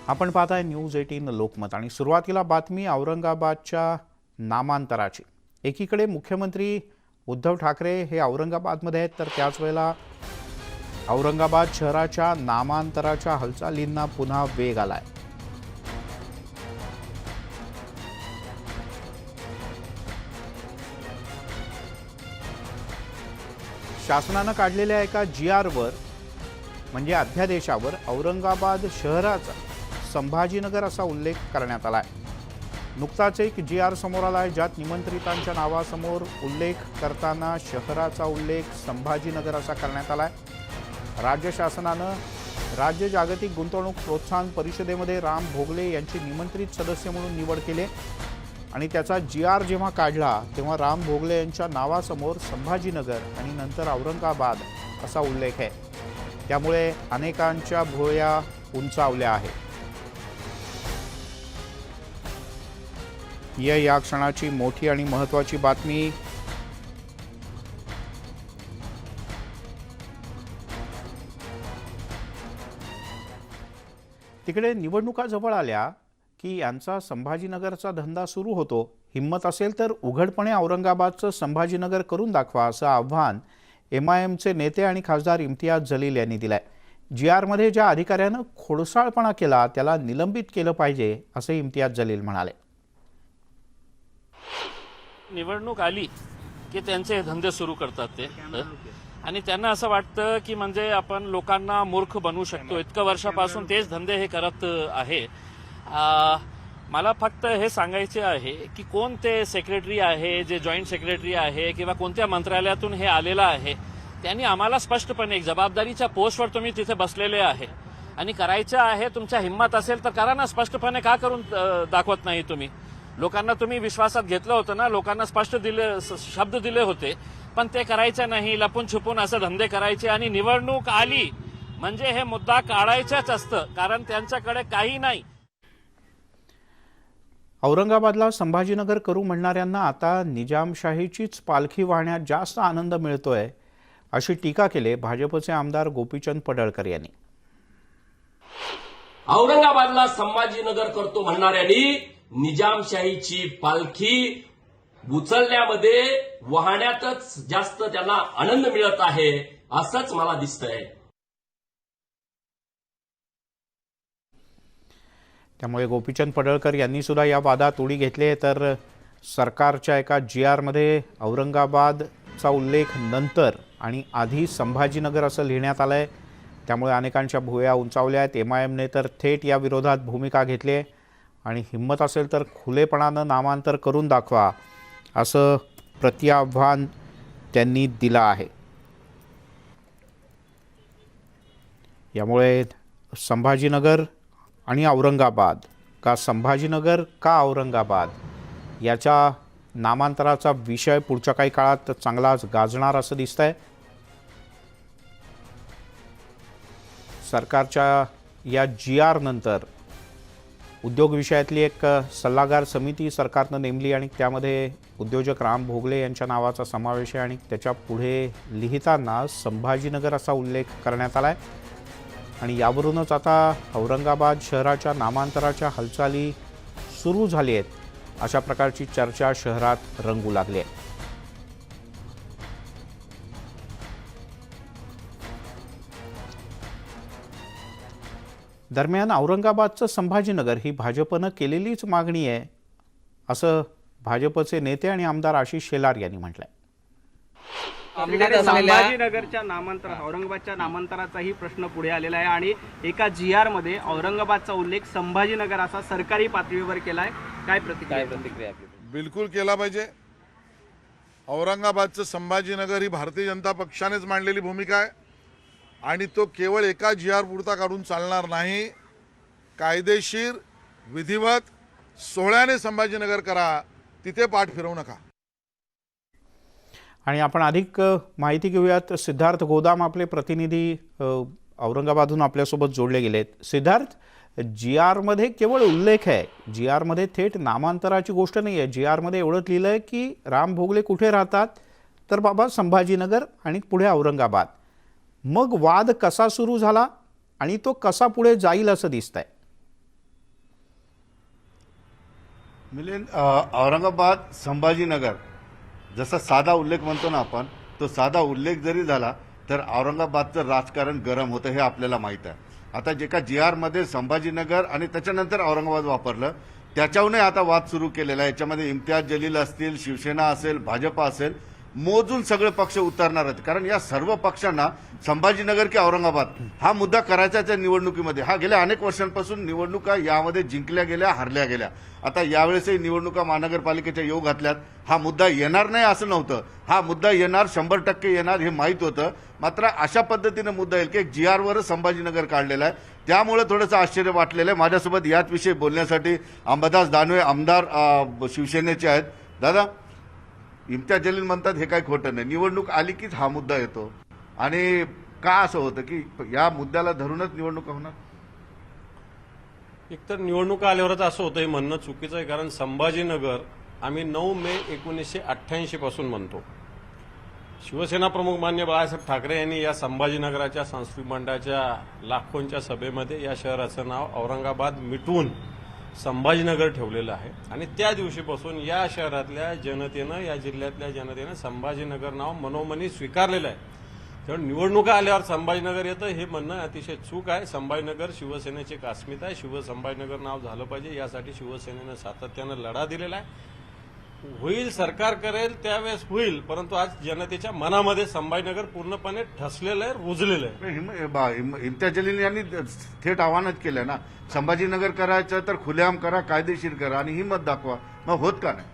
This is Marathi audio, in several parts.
आपण पाहताय न्यूज 18 लोकमत आणि सुरुवातीला बातमी औरंगाबादच्या नामांतराची। एकीकडे मुख्यमंत्री उद्धव ठाकरे हे औरंगाबादमध्ये आहेत, तर त्याच वेळेला औरंगाबाद शहराच्या नामांतराच्या हालचालींना पुन्हा वेग आलाय। शासनाने काढलेल्या एका जीआरवर म्हणजे अध्यादेशावर औरंगाबाद शहराचा संभाजीनगर असा उल्लेख करण्यात आलाय। नुकताच एक जीआर समोर आलाय, ज्यात निमंत्रितांच्या नावासमोर उल्लेख करताना शहराचा उल्लेख संभाजीनगर असा करण्यात आलाय। राज्य शासनाने राज्य जागतिक गुंतवणूक प्रोत्साहन परिषदेमध्ये राम भोगले यांची निमंत्रित सदस्य म्हणून निवड केली आणि त्याचा जीआर जेव्हा काढला तेव्हा राम भोगले यांच्या नावासमोर संभाजीनगर आणि नंतर औरंगाबाद असा उल्लेख आहे। त्यामुळे अनेकांच्या भुवया उंचावल्या आहेत। या क्षणाची मोठी आणि महत्त्वाची बातमी। तिकडे निवडणुका जवळ आल्या की यांचा संभाजीनगरचा धंदा सुरू होतो। हिम्मत असेल तर उघडपणे औरंगाबादचं संभाजीनगर करून दाखवा असं आव्हान एमआयएमचे नेते आणि खासदार इम्तियाज जलील यांनी दिलंय। जीआरमध्ये ज्या अधिकाऱ्यानं खोडसाळपणा केला त्याला निलंबित केलं पाहिजे असं इम्तियाज जलील म्हणाले। निवडणूक आली की त्यांचे धंदे सुरू करतात ते आणि त्यांना असं वाटतं की म्हणजे आपण लोकांना मूर्ख बनवू शकतो। इतक्या वर्षापासून तेच धंदे हे करत आहे। मला फक्त हे सांगायचे आहे की कोण ते सेक्रेटरी आहे, जे जॉईंट सेक्रेटरी आहे किंवा कोणत्या मंत्रालयातून हे आलेला आहे, त्यांनी आम्हाला स्पष्टपणे एक जबाबदारीच्या पोस्टवर तुम्ही तिथे बसलेले आहे आणि करायचं आहे, तुमच्या हिंमत असेल तर करा ना। स्पष्टपणे का करून दाखवत नाही तुम्ही? लोकांना तुम्ही विश्वासात घेतलं होतं ना, लोकांना स्पष्ट शब्द दिले होते, पण ते करायचं नाही, लपून छुपून असं धंदे करायचे आणि निवडणूक आली म्हणजे हे मुद्दा काढायचाच असतं, कारण त्यांच्याकडे काही नाही। औरंगाबादला संभाजीनगर करू म्हणणाऱ्यांना आता निजामशाहीचीच पालखी वाहण्यात जास्त आनंद मिळतोय अशी टीका केली भाजपचे आमदार गोपीचंद पडळकर यांनी। औरंगाबादला संभाजीनगर करतो म्हणणाऱ्यांनी निजामशाहीची पालखी उचलण्यामध्ये वाहण्यातच जास्त त्यांना आनंद मिळत आहे असंच मला दिसतंय। त्यामुळे गोपीचंद पडळकर यांनी सुद्धा या वादात उडी घेतली। तर सरकारच्या एका जीआरमध्ये औरंगाबादचा उल्लेख नंतर आणि आधी संभाजीनगर असं लिहिण्यात आलंय। त्यामुळे अनेकांच्या भुवया उंचावल्या आहेत। एमआयएमने तर थेट या विरोधात भूमिका घेतली आहे आणि हिम्मत असेल तर खुलेपणानं नामांतर करून दाखवा असं प्रत्याह्वान त्यांनी दिलं आहे। यामुळे संभाजीनगर आणि औरंगाबाद का संभाजीनगर का औरंगाबाद याच्या नामांतराचा विषय पुढच्या काही काळात चांगलाच गाजणार असं दिसतंय। सरकारच्या या जीआर नंतर उद्योग विषयातली एक सल्लागार समिती सरकारनं नेमली आणि त्यामध्ये उद्योजक राम भोगले यांच्या नावाचा समावेश आहे आणि त्याच्या पुढे लिहिताना संभाजीनगर असा उल्लेख करण्यात आलाय आणि यावरूनच आता औरंगाबाद शहराच्या नामांतराच्या हालचाली सुरू झाली आहेत अशा प्रकारची चर्चा शहरात रंगू लागली आहे। दरम्यान औरंगाबादचं संभाजीनगर ही भाजपनं केलेलीच मागणी आहे असं भाजपचे नेते आणि आमदार आशिष शेलार यांनी म्हटलंय। संभाजीनगरच्या औरंगाबादच्या नामांतराचाही प्रश्न पुढे आलेला आहे आणि एका जीआर मध्ये औरंगाबादचा उल्लेख संभाजीनगर असा सरकारी पातळीवर केलाय। काय प्रतिक्रिया? बिलकुल केला पाहिजे। औरंगाबादचं संभाजीनगर ही भारतीय जनता पक्षानेच मांडलेली भूमिका आहे आणि तो केवळ एका जीआर पुरता काढून चालणार नाही। कायदेशीर विधिवत सोहळ्याने संभाजीनगर करा, तिथे पाठ फिरवू नका। आणि आपण अधिक माहिती घेऊयात। सिद्धार्थ गोदाम आपले प्रतिनिधी औरंगाबादहून आपल्यासोबत जोडले गेलेत। सिद्धार्थ, जीआरमध्ये केवळ उल्लेख आहे, जीआरमध्ये थेट नामांतराची गोष्ट नाही आहे। जीआरमध्ये एवढंच लिहिलं आहे की राम भोगले कुठे राहतात, तर बाबा संभाजीनगर आणि पुढे औरंगाबाद। मग वाद कसा सुरू झाला आणि तो कसा पुढे जाईल असं दिसतंय? मिलिंद, औरंगाबाद संभाजीनगर जसा साधा उल्लेख म्हणतो ना आपण, तो साधा उल्लेख जरी झाला तर औरंगाबादचं राजकारण गरम होतं हे आपल्याला माहीत आहे. आता जे का GR मध्ये संभाजीनगर आणि त्याच्यानंतर औरंगाबाद वापरलं त्याच्याहूनही आता वाद सुरू केलेला आहे. याच्यामध्ये इम्तियाज जलील असतील, शिवसेना असेल, भाजप असेल, मोजून सगळे पक्ष उतरणार आहेत. कारण या सर्व पक्षांना संभाजीनगर की औरंगाबाद हा मुद्दा करायचाच आहे निवडणुकीमध्ये. हा गेल्या अनेक वर्षांपासून निवडणुका यामध्ये जिंकल्या गेल्या, हारल्या गेल्या. आता यावेळेसही निवडणुका महानगरपालिकेच्या येऊ घातल्यात. हा मुद्दा येणार नाही असं नव्हतं, हा मुद्दा येणार, 100% येणार हे माहीत होतं. मात्र अशा पद्धतीनं मुद्दा येईल की एक GR वरच संभाजीनगर काढलेला आहे. त्यामुळे थोडंसं आश्चर्य वाटलेलं आहे. माझ्यासोबत याच विषयी बोलण्यासाठी अंबादास दानवे आमदार शिवसेनेचे आहेत. दादा, इम्तियाज जलील म्हणतात हे काही खोटं नाही, निवडणूक आली कीच हा मुद्दा येतो, आणि का असं होतं की या मुद्द्याला धरूनच निवडणुका होणार? एकतर निवडणुका आल्यावरच असं होतं हे म्हणणं चुकीचं आहे. कारण संभाजीनगर आम्ही 9 मे 1988 पासून म्हणतो. शिवसेना प्रमुख मान्य बाळासाहेब ठाकरे यांनी या संभाजीनगराच्या सांस्कृतिक मंडळाच्या लाखोंच्या सभेमध्ये या शहराचं नाव औरंगाबाद मिटवून संभाजीनगर ठेवलेलं आहे. आणि त्या दिवशीपासून या शहरातल्या जनतेनं, या जिल्ह्यातल्या जनतेनं संभाजीनगर नाव मनोमनी स्वीकारलेलं आहे. त्यामुळे निवडणुका आल्यावर संभाजीनगर येतं हे म्हणणं अतिशय चूक आहे. संभाजीनगर शिवसेनेची अस्मिता आहे. संभाजीनगर नाव झालं पाहिजे यासाठी शिवसेनेनं सातत्यानं लढा दिलेला आहे. होईल, सरकार करेल त्यावेळेस होईल, परंतु आज जनतेच्या मनामध्ये संभाजीनगर पूर्णपणे ठसलेलं आहे, रुजलेलं आहे. इम्तियाज जलील यांनी थेट आव्हानच केलं ना, संभाजीनगर करायचं तर खुलेआम करा, कायदेशीर करा आणि हिंमत दाखवा. मग होत का नाही?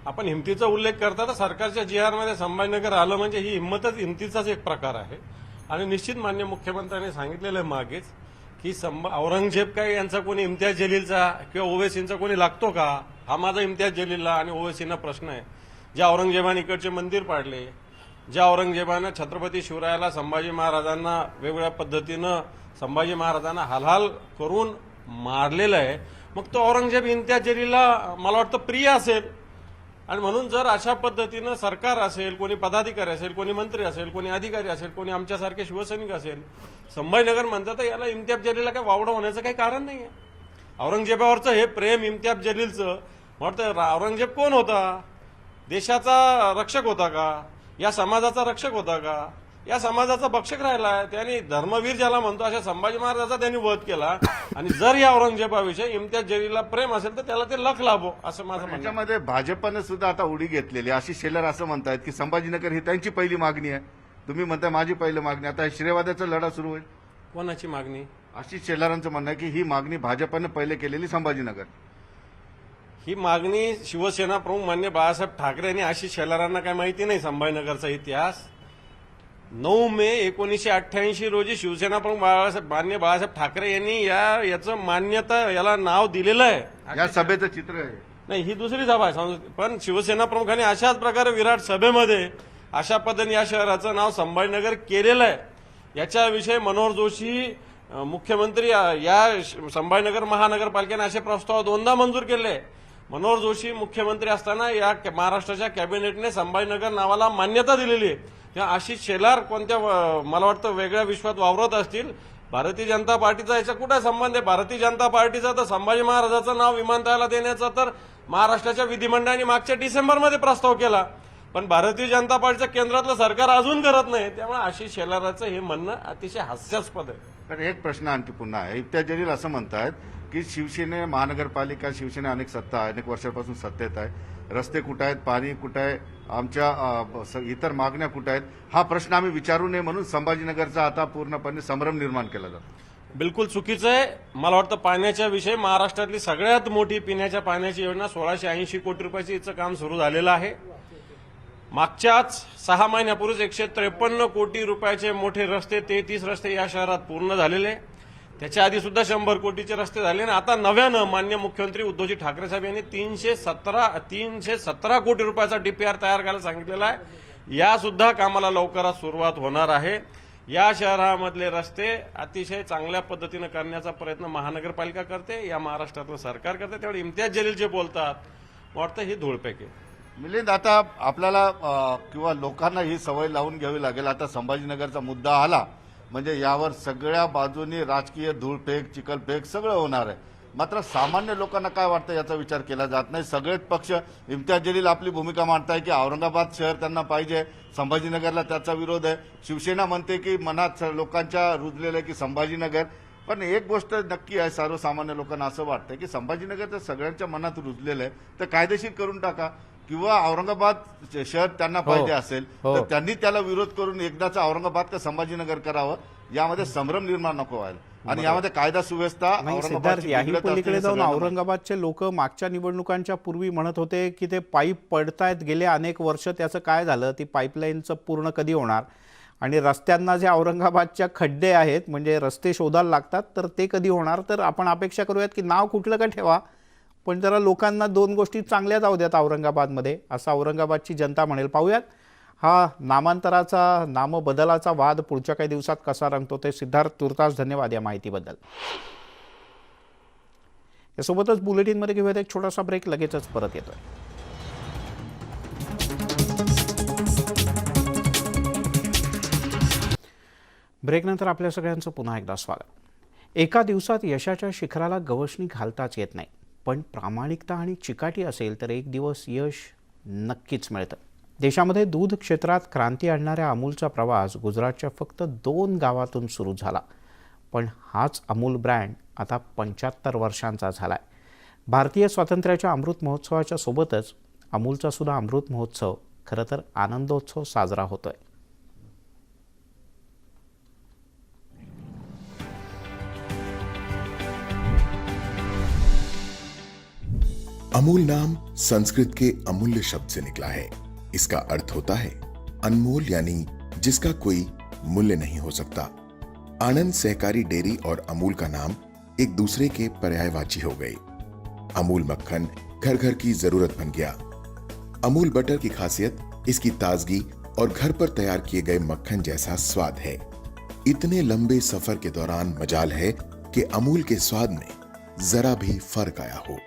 आपण हिमतीचा उल्लेख करता तर सरकारच्या GR मध्ये संभाजीनगर आलं म्हणजे ही हिमतीचाच एक प्रकार आहे. आणि निश्चित मान्य मुख्यमंत्र्यांनी सांगितलेलं आहे मागेच की औरंगजेब काय यांचा कोणी इम्तियाज जलीलचा किंवा ओवेसींचा कोणी लागतो का? हा माझा इम्तियाज जलीलला आणि ओवेसींना प्रश्न आहे. ज्या औरंगजेबाने इकडचे मंदिर पाडले, ज्या औरंगजेबानं छत्रपती शिवरायाला, संभाजी महाराजांना वेगवेगळ्या पद्धतीनं संभाजी महाराजांना हालहाल करून मारलेलं आहे, मग तो औरंगजेब इम्तियाज जलीलला मला वाटतं प्रिय असेल. आणि म्हणून जर अशा पद्धतीनं सरकार असेल, कोणी पदाधिकारी असेल, कोणी मंत्री असेल, कोणी अधिकारी असेल, कोणी आमच्यासारखे शिवसैनिक असेल, संभाजीनगर म्हणतात तर याला इम्तियाज जलीलला काय वावडं होण्याचं काही कारण नाही आहे. औरंगजेबावरचं हे प्रेम इम्तियाज जलीलचं, वाटतं औरंगजेब कोण होता? देशाचा रक्षक होता का? या समाजाचा रक्षक होता का? या समाजाचा भक्षक राहिला. त्यांनी धर्मवीर ज्याला म्हणतो अशा संभाजी महाराजाचा त्यांनी वध केला. आणि जर या औरंगजेबाविषयी इम्तियाज जलीलला प्रेम असेल तर त्याला ते लख लाभो असं माझं म्हणणं आहे. त्याच्यामध्ये भाजपने सुद्धा आता उडी घेतलेली. आशिष शेलार असं म्हणतायत की संभाजीनगर ही त्यांची पहिली मागणी आहे. तुम्ही म्हणताय माझी पहिली मागणी. आता श्रीवादाचा लढा सुरू होईल. कोणाची मागणी? आशिष शेलारांचं म्हणणं आहे की ही मागणी भाजपने पहिले केलेली संभाजीनगर. ही मागणी शिवसेना प्रमुख मान्य बाळासाहेब ठाकरे यांनी आशिष शेलारांना काय माहिती नाही संभाजीनगरचा इतिहास. 9 मे 1988 रोजी शिवसेना प्रमुख मान्य बाळासाहेब ठाकरे यांनी याचं मान्यता, याला नाव दिलेलं आहे. या सभेचं चित्र आहे. नाही, ही दुसरी सभा आहे. पण शिवसेना प्रमुखांनी अशाच प्रकारे विराट सभेमध्ये अशा पद्धतीने या शहराचं नाव संभाजीनगर केलेलं आहे. याच्याविषयी मनोहर जोशी मुख्यमंत्री, या संभाजीनगर महानगरपालिकेने असे प्रस्ताव 2दा मंजूर केले. मनोहर जोशी मुख्यमंत्री असताना या महाराष्ट्राच्या कॅबिनेटने संभाजीनगर नावाला मान्यता दिलेली आहे. या आशिष शेलार कोणत्या मला वाटतं वेगळ्या विश्वात वावरत असतील. भारतीय जनता पार्टीचा याचा कुठे संबंध आहे? भारतीय जनता पार्टीचा तर संभाजी महाराजांचं नाव विमानतळाला देण्याचा तर महाराष्ट्राच्या विधिमंडळाने मागच्या डिसेंबरमध्ये प्रस्ताव केला, पण भारतीय जनता पार्टीचं केंद्रातलं सरकार अजून करत नाही. त्यामुळे आशिष शेलाराचं हे म्हणणं अतिशय हास्यास्पद आहे. तर एक प्रश्न आणखी पुन्हा आहे. इम्तियाज जलील असं म्हणतात की शिवसेने महानगरपालिका, शिवसेना अनेक वर्षापासून सत्तेत आहे. रस्ते कुठे आहेत, पाणी कुठे आहे, आमच्या इतर मागण्या कुठे आहेत, हा प्रश्न आम्ही विचारू नये म्हणून संभाजीनगरचा आता पूर्णपणे संभ्रम निर्माण केला जातो. बिलकुल चुकीचं आहे. मला वाटतं पाण्याच्या विषयी महाराष्ट्रातली सगळ्यात मोठी पिण्याच्या पाण्याची योजना 1680 कोटी रुपयाची हिचं काम सुरू झालेलं आहे. मागच्याच 6 महिन्यापूर्वीच 153 कोटी रुपयाचे मोठे रस्ते, 33 रस्ते या शहरात पूर्ण झालेले. त्याच्या आधी सुद्धा 100 कोटीचे रस्ते झाले. आणि आता नव्यानं मान्य मुख्यमंत्री उद्धवजी ठाकरे साहेब यांनी 317 कोटी रुपयाचा DPR तयार करायला सांगितलेला आहे. या सुद्धा कामाला लवकरात सुरुवात होणार आहे. या शहरामधले रस्ते अतिशय चांगल्या पद्धतीनं करण्याचा प्रयत्न महानगरपालिका करते, या महाराष्ट्रातलं सरकार करते. त्यामुळे इम्तियाज जलील जे बोलतात वाटतं ही धूळपेक आहे. मिलिंद, आता आपल्याला किंवा लोकांना ही सवय लावून घ्यावी लागेल. आता संभाजीनगरचा मुद्दा आला म्हणजे यावर सगळ्या बाजूनी राजकीय धूळफेक, चिखलफेक सगळं होणार आहे. मात्र सामान्य लोकांना काय वाटतं याचा विचार केला जात नाही. सगळेच पक्ष, इम्तियाज जलील आपली भूमिका मांडताय की औरंगाबाद शहर त्यांना पाहिजे, संभाजीनगरला त्याचा विरोध आहे. शिवसेना म्हणते की मनात लोकांच्या रुजलेलं आहे की संभाजीनगर. पण एक गोष्ट नक्की आहे, सर्वसामान्य लोकांना असं वाटतं की संभाजीनगर तर सगळ्यांच्या मनात रुजलेलं आहे, तर कायदेशीर करून टाका. किंवा औरंगाबाद शहर त्यांना पाहिजे असेल तर त्यांनी त्याला विरोध करून एकदाचा औरंगाबाद का संभाजीनगर करावं. यामध्ये संभ्रम निर्माण नको व्हायला आणि यामध्ये कायदा सुव्यवस्था सिद्धार्थ, याही पलीकडे जाऊन औरंगाबादचे लोक मागच्या निवडणुकांच्या पूर्वी म्हणत होते की ते पाईप पडतायत गेले अनेक वर्ष, त्याचं काय झालं, ती पाईपलाईनचं पूर्ण कधी होणार, आणि रस्त्यांना जे औरंगाबादच्या खड्डे आहेत म्हणजे रस्ते शोधायला लागतात तर ते कधी होणार. तर आपण अपेक्षा करूयात की नाव कुठलं का ठेवा, पण जरा लोकांना दोन गोष्टी चांगल्या जाऊ द्यात औरंगाबादमध्ये, असं औरंगाबादची जनता म्हणेल. पाहूयात हा नामांतराचा, नामबदलाचा वाद पुढच्या काही दिवसात कसा रंगतो ते. सिद्धार्थ तुर्तास धन्यवाद या माहितीबद्दल. यासोबतच बुलेटिनमध्ये घेऊयात एक छोटासा ब्रेक, लगेचच परत येतोय. ब्रेकनंतर आपल्या सगळ्यांचं पुन्हा एकदा स्वागत. एका दिवसात यशाच्या शिखराला गवसणी घालताच येत नाही, पण प्रामाणिकता आणि चिकाटी असेल तर एक दिवस यश नक्कीच मिळतं. देशामध्ये दूध क्षेत्रात क्रांती आणणाऱ्या अमूलचा प्रवास गुजरातच्या फक्त 2 गावातून सुरू झाला, पण हाच अमूल ब्रँड आता 75 वर्षांचा झाला आहे. भारतीय स्वातंत्र्याच्या अमृत महोत्सवाच्या सोबतच अमूलचा सुद्धा अमृत महोत्सव खरं तर आनंदोत्सव साजरा होतोय. अमूल नाम संस्कृत के अमूल्य शब्द से निकला है. इसका अर्थ होता है अनमोल, यानी जिसका कोई मूल्य नहीं हो सकता. आनंद सहकारी डेयरी और अमूल का नाम एक दूसरे के पर्यायवाची हो गए. अमूल मक्खन घर घर की जरूरत बन गया. अमूल बटर की खासियत इसकी ताजगी और घर पर तैयार किए गए मक्खन जैसा स्वाद है. इतने लंबे सफर के दौरान मजाल है कि अमूल के स्वाद में जरा भी फर्क आया हो.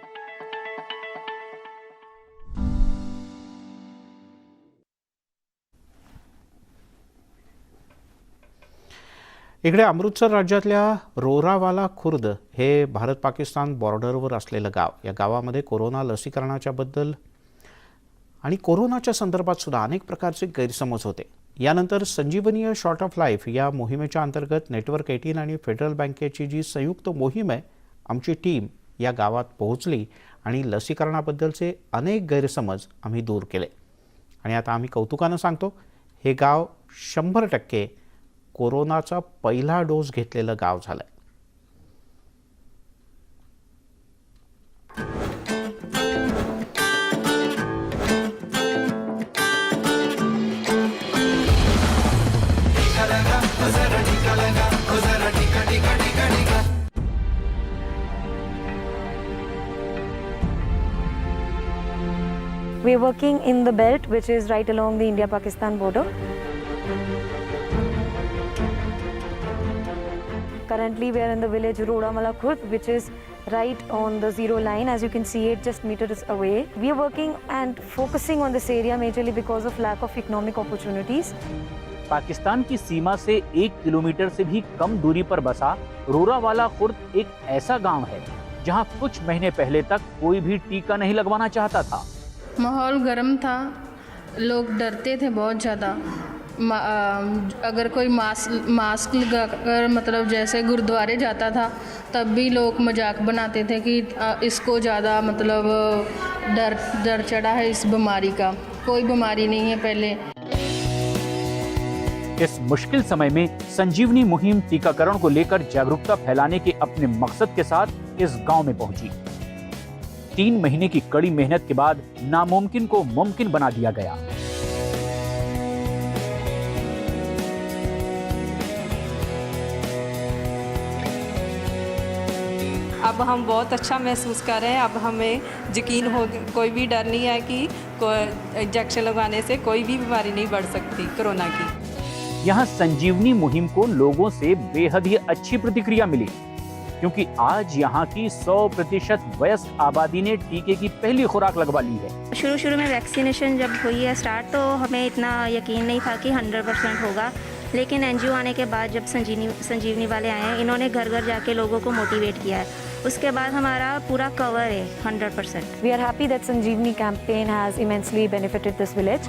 इकडे अमृतसर राज्यातल्या रोरावाला खुर्द हे भारत पाकिस्तान बॉर्डरवर असलेलं गाव. या गावामध्ये कोरोना लसीकरणाच्या बद्दल आणि कोरोनाच्या संदर्भात सुद्धा अनेक प्रकारचे गैरसमज होते. यानंतर संजीवनी शॉर्ट ऑफ लाईफ या मोहिमेच्या अंतर्गत नेटवर्क 18 आणि फेडरल बँकेची जी संयुक्त मोहीम आहे, आमची टीम या गावात पोहोचली आणि लसीकरणाबद्दलचे अनेक गैरसमज आम्ही दूर केले. आणि आता आम्ही कौतुकानं सांगतो, हे गाव 100% कोरोनाचा पहिला डोस घेतलेलं गाव झालंय. We're working in the belt, which is right along the India-Pakistan border. Currently, we are in the village Rodawala Khurd, which is right on the zero line. As you can see, it just meters away. We are working and focusing on this area majorly because of lack of economic opportunities. Pakistan की सीमा से 1 किलोमीटर से भी कम दूरी पर बसा रोरावाला खुर्द एक ऐसा गांव है जहां कुछ महीने पहले तक कोई भी टीका नहीं लगवाना चाहता था. माहौल गर्म था, लोग डरते थे बहुत ज़्यादा. अगर कोई मास्क लगाकर मतलब जैसे गुरुद्वारे जाता था तब भी लोग मजाक बनाते थे कि इसको ज़्यादा मतलब डर चढ़ा है इस बीमारी का. कोई बीमारी नहीं है पहले. इस मुश्किल समय में संजीवनी मुहिम टीकाकरण को लेकर जागरूकता फैलाने के अपने मकसद के साथ इस गांव में पहुंची. 3 महीने की कड़ी मेहनत के बाद नामुमकिन को मुमकिन बना दिया गया. अब हम बहुत अच्छा महसूस कर रहे हैं. अब हमें यकीन हो, कोई भी डर नहीं है कि इंजेक्शन लगवाने से कोई भी बीमारी नहीं बढ़ सकती कोरोना की. यहाँ संजीवनी मुहिम को लोगों से बेहद ही अच्छी प्रतिक्रिया मिली, क्योंकि आज यहाँ की 100% वयस्क आबादी ने टीके की पहली खुराक लगवा ली है. शुरू में वैक्सीनेशन जब हुई है स्टार्ट तो हमें इतना यकीन नहीं था कि 100% होगा, लेकिन एनजीओ आने के बाद जब संजीवनी वाले आए हैं, इन्होंने घर घर जाके लोगों को मोटिवेट किया है उसके बाद हमारा पूरा कवर है 100%। We are happy that Sanjeevani campaign has immensely benefited this village.